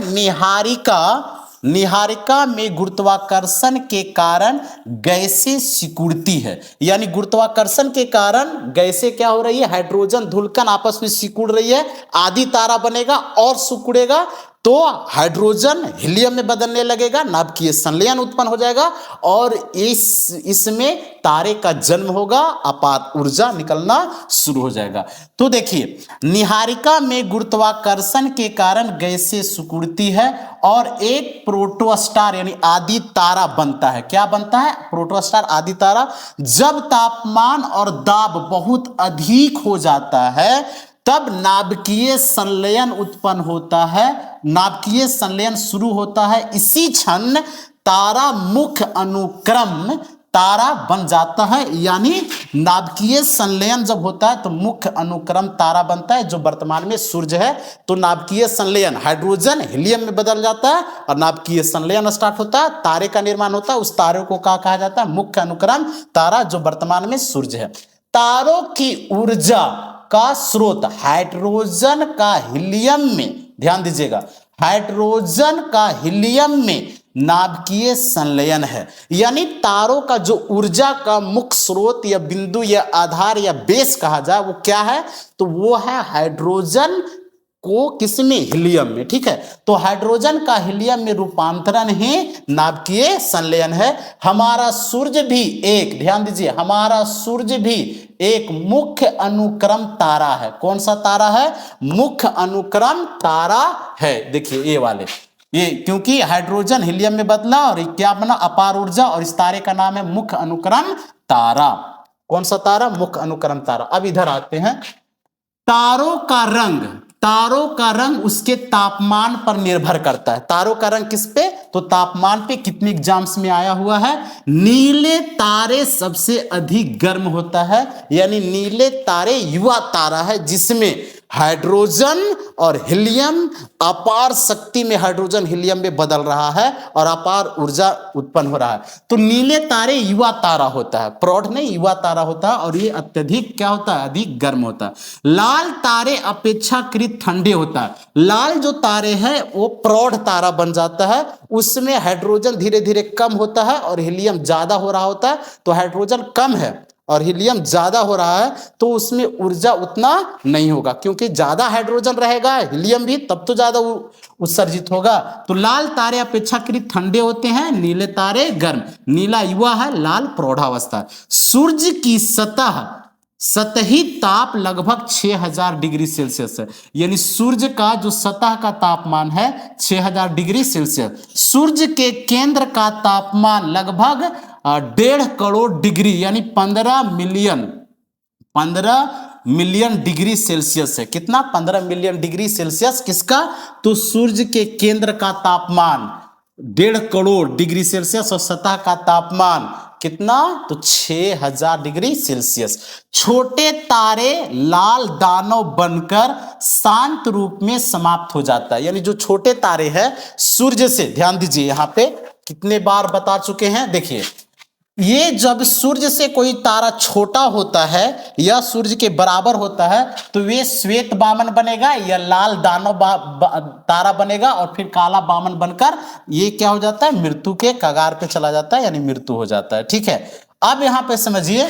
निहारिका में गुरुत्वाकर्षण के कारण गैसें सिकुड़ती है। यानी गुरुत्वाकर्षण के कारण गैसें क्या हो रही है? हाइड्रोजन धूलकण आपस में सिकुड़ रही है, आदि तारा बनेगा और सिकुड़ेगा, तो हाइड्रोजन हीलियम में बदलने लगेगा, नाभिकीय संलयन उत्पन्न हो जाएगा और इसमें तारे का जन्म होगा, अपार ऊर्जा निकलना शुरू हो जाएगा। तो देखिए, निहारिका में गुरुत्वाकर्षण के कारण गैसें सिकुड़ती है और एक प्रोटोस्टार यानी आदि तारा बनता है। क्या बनता है? प्रोटोस्टार, आदि तारा। जब तापमान और दाब बहुत अधिक हो जाता है तब नाभिकीय संलयन उत्पन्न होता है, नाभिकीय संलयन शुरू होता है। इसी क्षण तारा मुख्य अनुक्रम तारा बन जाता है। यानी नाभिकीय संलयन जब होता है तो मुख्य अनुक्रम तारा बनता है, जो वर्तमान में सूर्य है। तो नाभिकीय संलयन हाइड्रोजन हीलियम में बदल जाता है और नाभिकीय संलयन स्टार्ट होता है, तारे का निर्माण होता है। उस तारे को क्या कहा जाता है? मुख्य अनुक्रम तारा, जो वर्तमान में सूर्य है। तारों की ऊर्जा का स्रोत हाइड्रोजन का हीलियम में, ध्यान दीजिएगा, हाइड्रोजन का हीलियम में नाभिकीय संलयन है। यानी तारों का जो ऊर्जा का मुख्य स्रोत या बिंदु या आधार या बेस कहा जाए वो क्या है? तो वो है हाइड्रोजन को किसमें? हीलियम में। ठीक है। तो हाइड्रोजन का हीलियम में रूपांतरण ही नाभिकीय संलयन है। हमारा सूर्य भी एक, ध्यान दीजिए, हमारा सूर्य भी एक मुख्य अनुक्रम तारा है। कौन सा तारा है? मुख्य अनुक्रम तारा है। देखिए ये वाले, ये क्योंकि हाइड्रोजन हीलियम में बदला और क्या बना? अपार ऊर्जा, और इस तारे का नाम है मुख्य अनुक्रम तारा। कौन सा तारा? मुख्य अनुक्रम तारा। अब इधर आते हैं। तारों का रंग उसके तापमान पर निर्भर करता है। तारों का रंग किस पे? तो तापमान पे। कितने एग्जाम्स में आया हुआ है? नीले तारे सबसे अधिक गर्म होता है, यानी नीले तारे युवा तारा है जिसमें हाइड्रोजन और हीलियम अपार शक्ति में हाइड्रोजन हीलियम में बदल रहा है और अपार ऊर्जा उत्पन्न हो रहा है। तो नीले तारे युवा तारा होता है, प्रौढ़ नहीं युवा तारा होता है, और ये अत्यधिक क्या होता है, अधिक गर्म होता है। लाल तारे अपेक्षाकृत ठंडे होता है। लाल जो तारे हैं वो प्रौढ़ तारा बन जाता है, उसमें हाइड्रोजन धीरे धीरे कम होता है और हीलियम ज्यादा हो रहा होता है। तो हाइड्रोजन कम है और हीलियम ज्यादा हो रहा है तो उसमें ऊर्जा उतना नहीं होगा, क्योंकि ज्यादा हाइड्रोजन रहेगा हीलियम भी तब तो ज्यादा उत्सर्जित होगा। तो लाल तारे अपेक्षाकृत ठंडे होते हैं, नीले तारे गर्म। नीला युवा है, लाल प्रौढ़ावस्था है। सूर्य की सतही ताप लगभग 6000 डिग्री सेल्सियस है, यानी सूर्य का जो सतह का तापमान है 6000 डिग्री सेल्सियस। सूर्य के केंद्र का तापमान लगभग 1.5 करोड़ डिग्री यानी 15 मिलियन डिग्री सेल्सियस है। कितना? 15 मिलियन डिग्री सेल्सियस। किसका? तो सूर्य के केंद्र का तापमान 1.5 करोड़ डिग्री सेल्सियस और सतह का तापमान कितना? तो 6000 डिग्री सेल्सियस। छोटे तारे लाल दानव बनकर शांत रूप में समाप्त हो जाता है, यानी जो छोटे तारे हैं सूर्य से, ध्यान दीजिए यहां पे कितने बार बता चुके हैं, देखिए ये जब सूर्य से कोई तारा छोटा होता है या सूर्य के बराबर होता है तो वे श्वेत बामन बनेगा या लाल दानव तारा बनेगा और फिर काला बामन बनकर ये क्या हो जाता है, मृत्यु के कगार पे चला जाता है, यानी मृत्यु हो जाता है। ठीक है, अब यहां पे समझिए,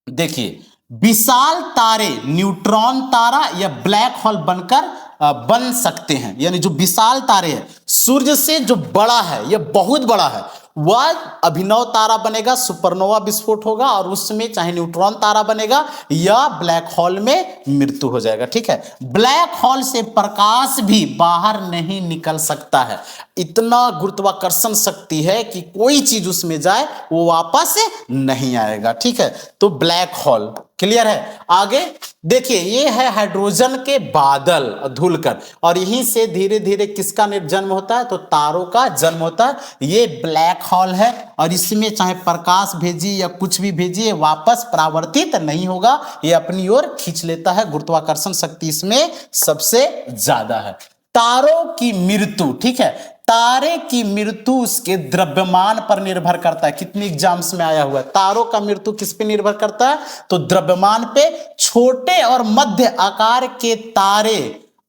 देखिए विशाल तारे न्यूट्रॉन तारा या ब्लैक होल बनकर बन सकते हैं, यानी जो विशाल तारे हैं सूर्य से जो बड़ा है या बहुत बड़ा है वह अभिनव तारा बनेगा, सुपरनोवा विस्फोट होगा और उसमें चाहे न्यूट्रॉन तारा बनेगा या ब्लैक होल में मृत्यु हो जाएगा। ठीक है, ब्लैक होल से प्रकाश भी बाहर नहीं निकल सकता है, इतना गुरुत्वाकर्षण शक्ति है कि कोई चीज उसमें जाए वो वापस नहीं आएगा। ठीक है, तो ब्लैक होल क्लियर है। आगे देखिए, ये है हाइड्रोजन के बादल धुलकर और यहीं से धीरे धीरे किसका जन्म होता है, तो तारों का जन्म होता है। ये ब्लैक होल है और इसमें चाहे प्रकाश भेजिए या कुछ भी भेजिए वापस परावर्तित नहीं होगा, ये अपनी ओर खींच लेता है, गुरुत्वाकर्षण शक्ति इसमें सबसे ज्यादा है। तारों की मृत्यु, ठीक है, तारे की मृत्यु उसके द्रव्यमान पर निर्भर करता है। कितनी एग्जाम्स में आया हुआ है, तारों का मृत्यु किस पे निर्भर करता है, तो द्रव्यमान पे। छोटे और मध्य आकार के तारे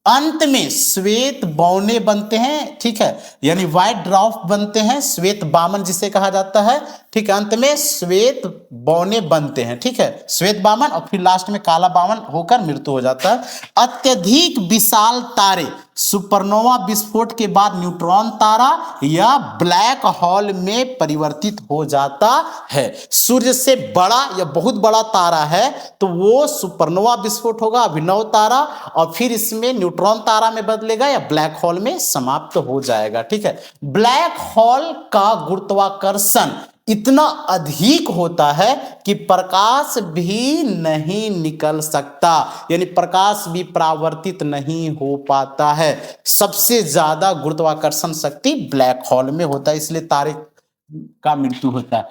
अंत में श्वेत बौने बनते हैं, ठीक है, यानी व्हाइट ड्वार्फ बनते हैं, श्वेत बामन जिसे कहा जाता है। ठीक है, अंत में श्वेत बौने बनते हैं, ठीक है, श्वेत बामन, और फिर लास्ट में काला बामन होकर मृत्यु हो जाता है। अत्यधिक विशाल तारे सुपरनोवा विस्फोट के बाद न्यूट्रॉन तारा या ब्लैक होल में परिवर्तित हो जाता है। सूर्य से बड़ा या बहुत बड़ा तारा है तो वो सुपरनोवा विस्फोट होगा, अभिनव तारा, और फिर इसमें न्यूट्रॉन तारा में बदलेगा या ब्लैक होल में समाप्त हो जाएगा। ठीक है, ब्लैक होल का गुरुत्वाकर्षण इतना अधिक होता है कि प्रकाश भी नहीं निकल सकता, यानी प्रकाश भी परावर्तित नहीं हो पाता है। सबसे ज्यादा गुरुत्वाकर्षण शक्ति ब्लैक होल में होता है, इसलिए तारे का मृत्यु होता है।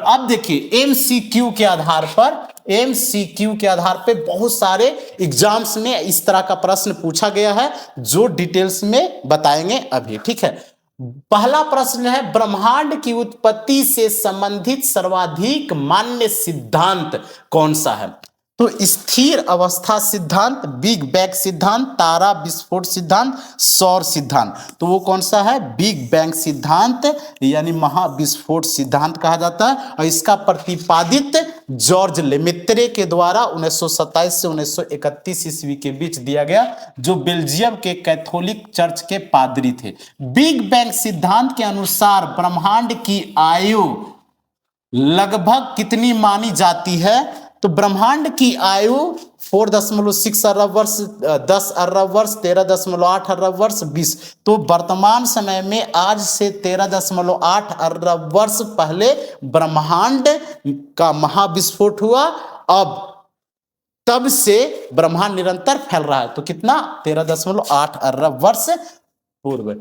अब देखिए एमसीक्यू के आधार पे बहुत सारे एग्जाम्स में इस तरह का प्रश्न पूछा गया है जो डिटेल्स में बताएंगे अभी। ठीक है, पहला प्रश्न है, ब्रह्मांड की उत्पत्ति से संबंधित सर्वाधिक मान्य सिद्धांत कौन सा है? तो स्थिर अवस्था सिद्धांत, बिग बैंग सिद्धांत, तारा विस्फोट सिद्धांत, सौर सिद्धांत। तो वो कौन सा है? बिग बैंग सिद्धांत यानी महाविस्फोट सिद्धांत कहा जाता है और इसका प्रतिपादित जॉर्ज लेमेत्रे के द्वारा 1927 से 1931 ईस्वी के बीच दिया गया, जो बेल्जियम के कैथोलिक चर्च के पादरी थे। बिग बैंग सिद्धांत के अनुसार ब्रह्मांड की आयु लगभग कितनी मानी जाती है? तो ब्रह्मांड की आयु 4.6 अरब वर्ष, 10 अरब वर्ष, 13.8 अरब वर्ष, 20। तो वर्तमान समय में आज से 13.8 अरब वर्ष पहले ब्रह्मांड का महाविस्फोट हुआ। अब तब से ब्रह्मांड निरंतर फैल रहा है, तो कितना? 13.8 अरब वर्ष पूर्व।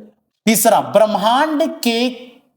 तीसरा, ब्रह्मांड के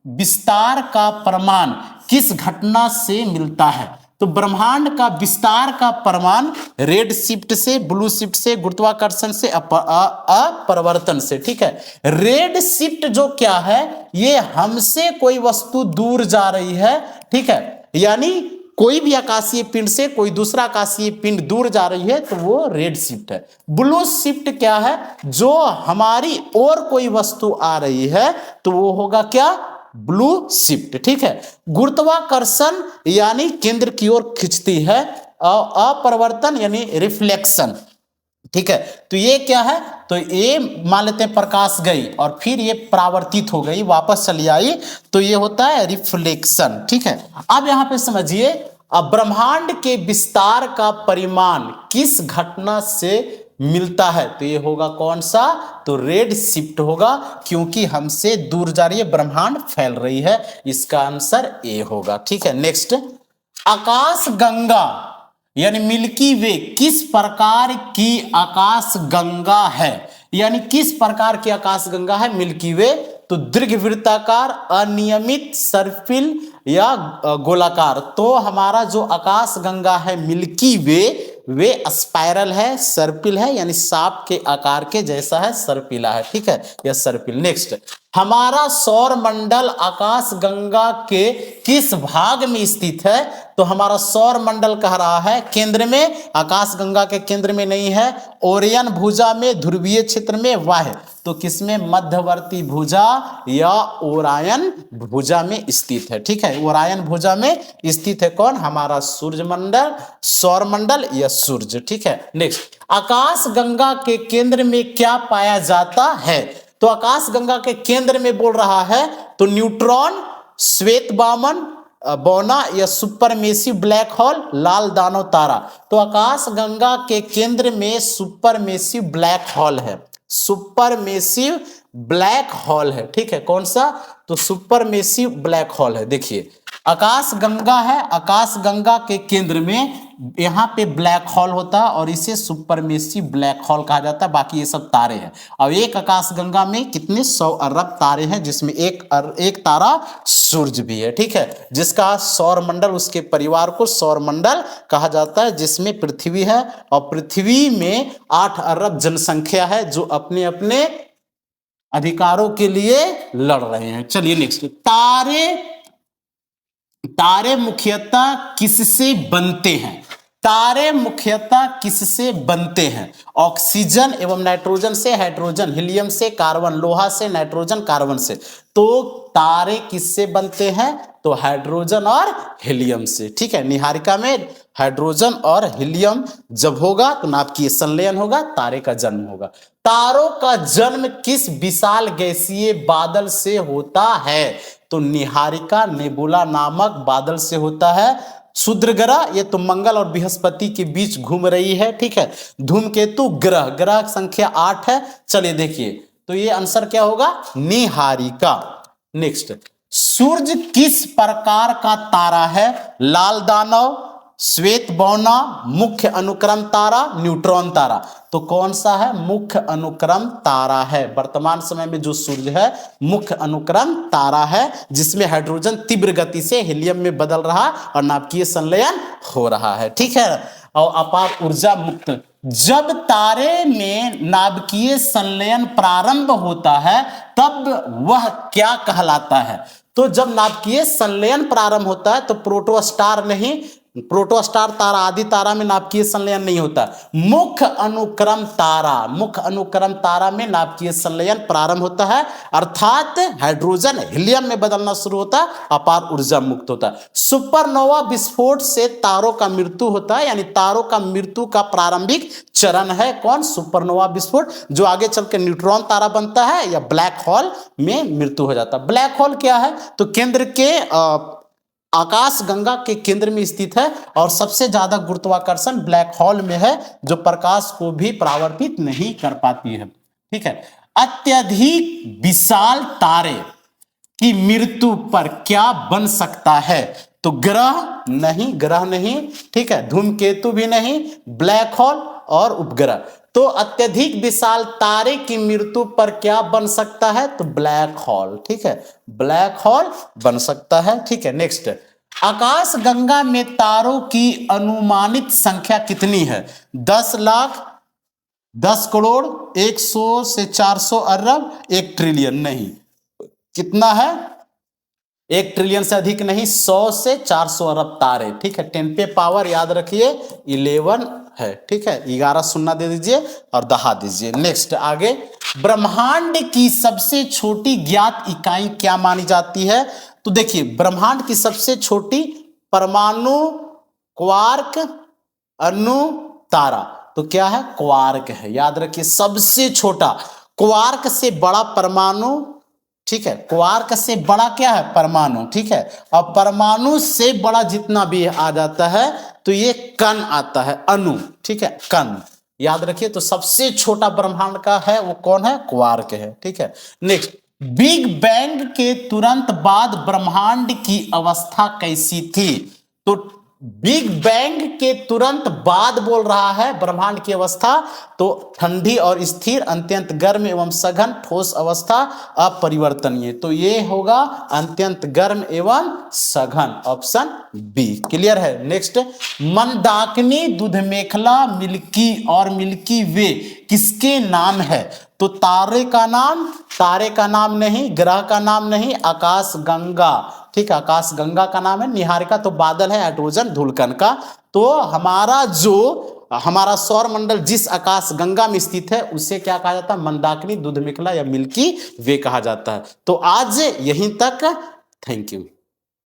विस्तार का प्रमाण किस घटना से मिलता है? तो ब्रह्मांड का विस्तार का प्रमाण रेड शिफ्ट से, ब्लू शिफ्ट से, गुरुत्वाकर्षण से, अपरिवर्तन से। ठीक है, रेड शिफ्ट जो क्या है, ये हमसे कोई वस्तु दूर जा रही है। ठीक है, यानी कोई भी आकाशीय पिंड से कोई दूसरा आकाशीय पिंड दूर जा रही है तो वो रेड शिफ्ट है। ब्लू शिफ्ट क्या है, जो हमारी ओर कोई वस्तु आ रही है तो वो होगा क्या, ब्लू शिफ्ट। ठीक है, गुरुत्वाकर्षण यानी केंद्र की ओर खींचती है, अपरिवर्तन यानी रिफ्लेक्शन। ठीक है, तो ये क्या है, तो ये मान लेते हैं प्रकाश गई और फिर ये परावर्तित हो गई, वापस चली आई, तो ये होता है रिफ्लेक्शन। ठीक है, अब यहां पे समझिए, अब ब्रह्मांड के विस्तार का परिमाण किस घटना से मिलता है, तो ये होगा कौन सा, तो रेड शिफ्ट होगा, क्योंकि हमसे दूर जा रही है, ब्रह्मांड फैल रही है, इसका आंसर ए होगा। ठीक है, नेक्स्ट, आकाश गंगा यानी मिल्की वे किस प्रकार की आकाश गंगा है, यानी किस प्रकार की आकाश गंगा है मिल्की वे, तो दीर्घवृत्ताकार, अनियमित, सर्पिल या गोलाकार। तो हमारा जो आकाश गंगा है मिल्की वे स्पाइरल है, सर्पिल है, यानी सांप के आकार के जैसा है, सर्पिला है। ठीक है, यह सर्पिल। नेक्स्ट, हमारा सौर मंडल आकाश गंगा के किस भाग में स्थित है, तो हमारा सौर मंडल कह रहा है केंद्र में, आकाश गंगा के केंद्र में नहीं है, ओरियन भुजा में, ध्रुवीय क्षेत्र में, वाह, तो किसमें, मध्यवर्ती भुजा या ओरायन भुजा में स्थित है। ठीक है, ओरायन भुजा में स्थित है कौन, हमारा सूर्य मंडल, सौर मंडल या सूर्य। ठीक है, नेक्स्ट, आकाश गंगा के केंद्र में क्या पाया जाता है, तो आकाश गंगा के केंद्र में बोल रहा है तो न्यूट्रॉन, श्वेत वामन, बौना या सुपरमेसिव ब्लैक होल, लाल दानव तारा। तो आकाश गंगा के केंद्र में सुपरमेसिव ब्लैक होल है, सुपरमेसिव ब्लैक होल है। ठीक है, कौन सा, तो सुपरमेसिव ब्लैक होल है। देखिए, आकाश गंगा है, आकाश गंगा के केंद्र में यहां पे ब्लैक होल होता है और इसे सुपरमेसिव ब्लैक होल कहा जाता है, बाकी ये सब तारे हैं। अब एक आकाश गंगा में कितने 100 अरब तारे हैं, जिसमें एक तारा सूर्य भी है। ठीक है, जिसका सौर मंडल, उसके परिवार को सौर मंडल कहा जाता है, जिसमें पृथ्वी है और पृथ्वी में 8 अरब जनसंख्या है जो अपने अपने अधिकारों के लिए लड़ रहे हैं। चलिए नेक्स्ट, तारे मुख्यतः किससे बनते हैं, तारे मुख्यतः किससे बनते हैं, ऑक्सीजन एवं नाइट्रोजन से, हाइड्रोजन हीलियम से, कार्बन लोहा से, नाइट्रोजन कार्बन से। तो तारे किससे बनते हैं, तो हाइड्रोजन और हीलियम से। ठीक है, निहारिका में हाइड्रोजन और हीलियम जब होगा तो नाभिकीय संलयन होगा, तारे का जन्म होगा। तारों का जन्म किस विशाल गैसीय बादल से होता है, तो निहारिका नेबुला नामक बादल से होता है। क्षुद्र ग्रह, ये तो मंगल और बृहस्पति के बीच घूम रही है। ठीक है, धूमकेतु ग्रह संख्या 8 है। चलिए देखिए, तो ये आंसर क्या होगा, निहारिका। नेक्स्ट, सूर्य किस प्रकार का तारा है, लाल दानव, श्वेत बौना, मुख्य अनुक्रम तारा, न्यूट्रॉन तारा। तो कौन सा है, मुख्य अनुक्रम तारा है। वर्तमान समय में जो सूर्य है मुख्य अनुक्रम तारा है, जिसमें हाइड्रोजन तीव्र गति से हीलियम में बदल रहा और नाभिकीय संलयन हो रहा है। ठीक है, और अपार ऊर्जा मुक्त। जब तारे में नाभिकीय संलयन प्रारंभ होता है तब वह क्या कहलाता है, तो जब नाभिकीय संलयन प्रारंभ होता है तो प्रोटोस्टार नहीं, प्रोटोस्टार तारा आदि तारा में नाभिकीय संलयन नहीं होता। मुख्य अनुक्रम तारा, मुख्य अनुक्रम तारा में नाभिकीय संलयन प्रारंभ होता है, अर्थात हाइड्रोजन हीलियम में बदलना शुरू होता है, अपार ऊर्जा मुक्त होता है। सुपरनोवा विस्फोट से तारों का मृत्यु होता है, यानी तारों का मृत्यु का प्रारंभिक चरण है कौन, सुपरनोवा विस्फोट, जो आगे चल के न्यूट्रॉन तारा बनता है या ब्लैक होल में मृत्यु हो जाता है। ब्लैक होल क्या है, तो केंद्र के आकाश गंगा के केंद्र में स्थित है और सबसे ज्यादा गुरुत्वाकर्षण ब्लैक होल में है, जो प्रकाश को भी परावर्तित नहीं कर पाती है। ठीक है, अत्यधिक विशाल तारे की मृत्यु पर क्या बन सकता है, तो ग्रह नहीं। ठीक है, धूमकेतु भी नहीं, ब्लैक होल और उपग्रह। तो अत्यधिक विशाल तारे की मृत्यु पर क्या बन सकता है, तो ब्लैक होल। ठीक है, ब्लैक होल बन सकता है। ठीक है, नेक्स्ट, आकाश गंगा में तारों की अनुमानित संख्या कितनी है? 10 लाख, 10 करोड़, 100 से 400 अरब, 1 ट्रिलियन? नहीं, कितना है? 1 ट्रिलियन से अधिक नहीं, 100 से 400 अरब तारे। ठीक है, 10 पे पावर याद रखिए 11 है। ठीक है, 11 शून्य दे दीजिए और दहा दीजिए। नेक्स्ट आगे, ब्रह्मांड की सबसे छोटी ज्ञात इकाई क्या मानी जाती है? तो देखिए, ब्रह्मांड की सबसे छोटी परमाणु, क्वार्क, अणु, तारा। तो क्या है? क्वार्क है। याद रखिए, सबसे छोटा। क्वार्क से बड़ा परमाणु, ठीक है, क्वार्क से बड़ा क्या है? परमाणु। ठीक है, और परमाणु से बड़ा जितना भी आ जाता है तो ये कण आता है, अणु। ठीक है, कण। याद रखिए, तो सबसे छोटा ब्रह्मांड का है वो कौन है? क्वार्क है। ठीक है, नेक्स्ट, बिग बैंग के तुरंत बाद ब्रह्मांड की अवस्था कैसी थी? तो बिग बैंग के तुरंत बाद बोल रहा है ब्रह्मांड की अवस्था, तो ठंडी और स्थिर, अत्यंत गर्म एवं सघन, ठोस अवस्था, अपरिवर्तनीय। तो ये होगा अत्यंत गर्म एवं सघन, ऑप्शन बी। क्लियर है? नेक्स्ट, मंदाकिनी, दूधमेखला, मिल्की और मिल्की वे किसके नाम है? तो तारे का नाम, तारे का नाम नहीं, ग्रह का नाम नहीं, आकाश गंगा। ठीक है, आकाश गंगा का नाम है। निहारिका तो बादल है, हाइड्रोजन धूलकण का। तो हमारा सौर मंडल जिस आकाश गंगा में स्थित है उसे क्या कहा जाता है? मंदाकिनी, दूधमेखला या मिल्की वे कहा जाता है। तो आज यहीं तक, थैंक यू।